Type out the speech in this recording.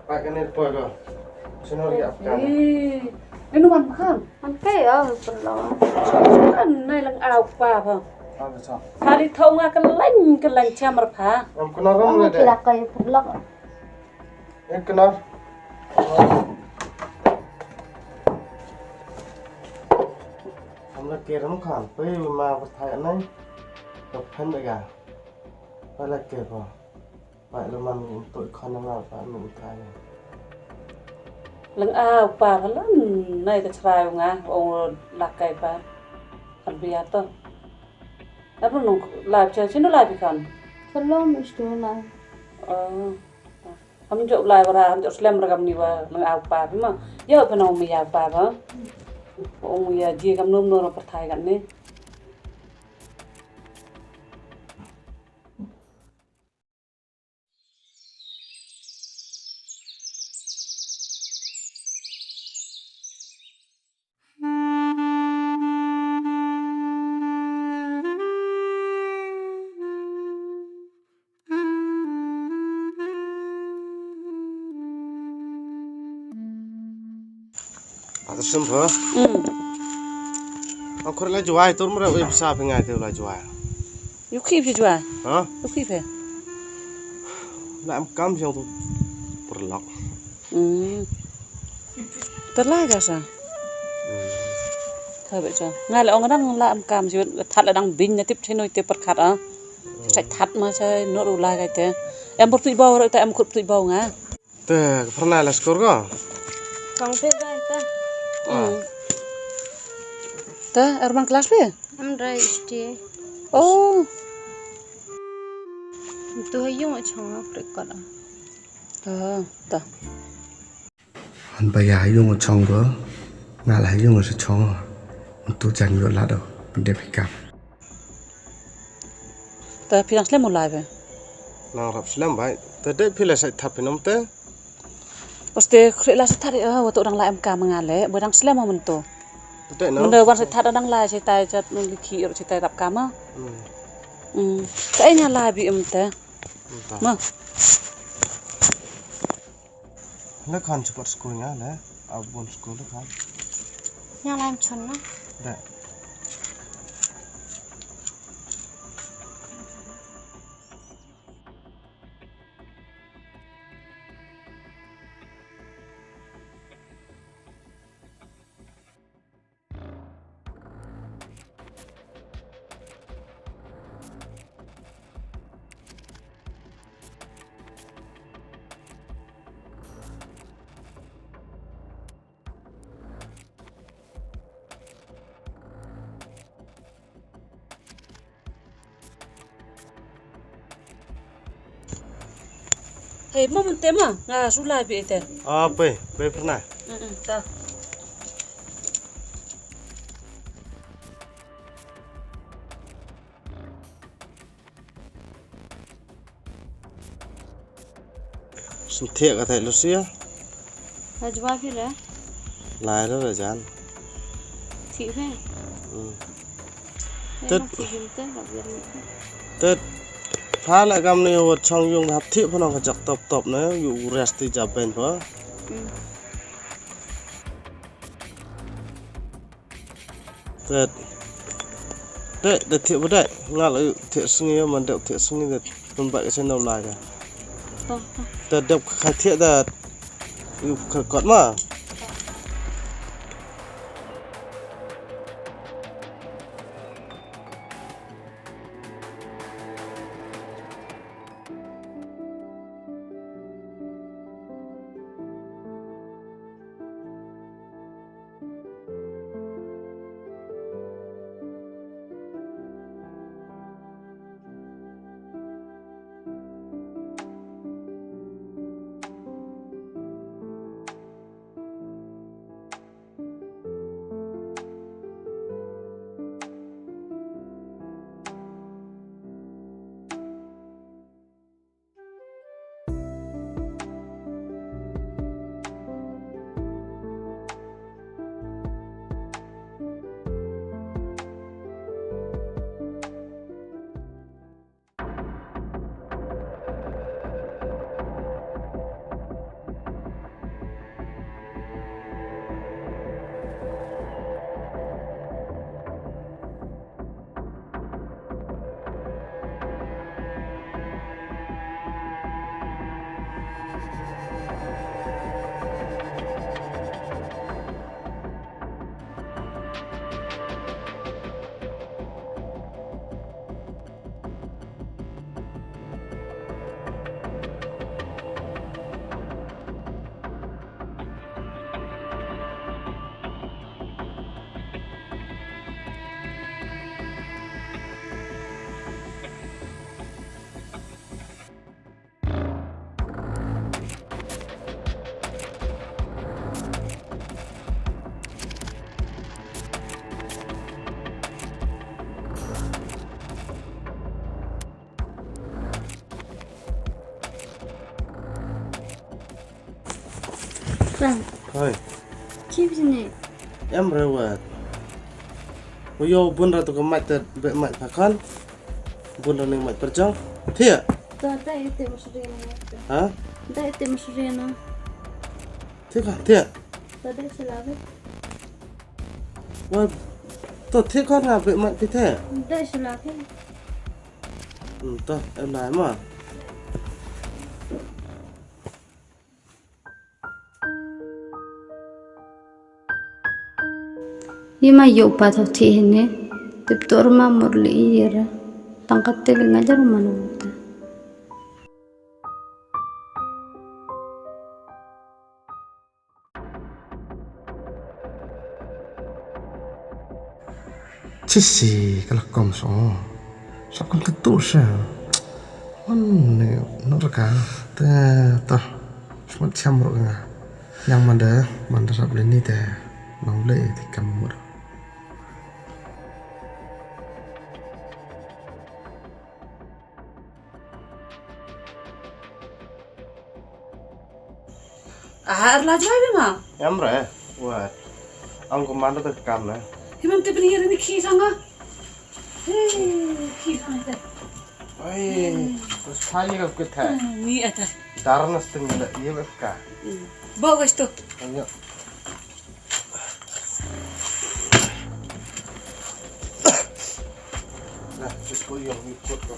Pakai ni apa kau? Senor ya kan? Ini mana kan? Angkai ya perlawan. Kan nai lang apa apa? Apa sah? Kali tahu nggak kelan camar pa? Am kenal ram le deh. Kira kayak perlak. Ini kenal. हमने केरम खान पे माँ बताया नहीं तो फैन लगा पहले के को पहले मन तो खाना ना पाए में उठाया Lang apa kalan nai ke cerai nga o lakai pa. Kan biar tu. Apa nung live chat sini live kan? Belum mesti lah. Kami jauh live orang, kami jauh slam rekam ni wa lang apa memang. Ya apa nung mi apa ba? Ông ya dia kam nom no perthai kan ni. Ada semua. Aku kerja jual itu mereka bisa pengai itu lah jual. You keep jual? Hah? You keep ya? Làm cam yang tu perlak. Terlaga sa. Thôi vậy sao? Ngay là ông đang làm cam chứ thật là đang bình tiếp trên nồi tiếp bật khát à? Chạy thật mà chơi nó đủ lại cái thế. Em bật tụi bao rồi tại em cột tụi bao ngá. Teh pernah lah skor kau? Kang Febrai ta. Ta, urban kelas be? Amra isti. Oh. Tu hayung achang Afrika da. Ta. Anh bây giờ dùng một chong đó, ngã lại dùng một số chong, tôi chẳng được là đâu, để phải cặp. Ta pinang slam mulai be. Nang rap slam baik, tadi pilih saya tapi nom teh. Pasti kerja lah setari waktu orang lain MK mengale, berang slam mau mentu. Tadi nom. Benda war setari orang lain cerita cat nuliki atau cerita rap kama. Kayaknya lah bi teh. Mah. Nó còn support school nhá, đấy, ở buồn school đó không? Nhà làm chun na. Đấy. Hei, mau mentem ah? Nggak sulai bi itu. Apa? Pernah? Ta. Thiệt có thể lúc xưa Hajwa phi la. lại đó rồi dàn. Thị phe. Tết. Tết. Phá lại gam này một trong dùng hấp thiệp nó có chọc tập nữa, dụ rest thì chập bên phở. Tết. Tết để thiệp vào đây, ngã lại thiệp sinh mà đậu thiệp sinh thì mình vậy trên đầu lại rồi. Tết đập khai thiệp là còn mà. Bang, Thôi, chi sini. em rewat. Yo bun ra tu ke mat ter be mat pakan. Bun ra ning mat perjang. Thia. Dah itu maksudnya. Ha? Dah itu maksudnya. Thia ka thia. Dah selalu. Wa to thia ka na be mat pi the. Dah selalu. To em lại mà. Ye ma yo pa tho thi ne. Tip tor ma murli yera. Tangkat te ngajar mana ta. Chi si cái là com số. Sao con cái tủ sao? Này nó ra cả. Ta semua jam rồi nggak? Yang mana sab ini teh nong le thì cầm một. Arla drive ma. Em rồi. Wah, ông có mang được cầm này. Himam te beli ini ki sanga. Ki sanga. Oi, terus saya ke kita. Ni ada. Darah setengah ada, iya berka. Bawa tu. Ayo. Nah, terus kau yang ikut tu.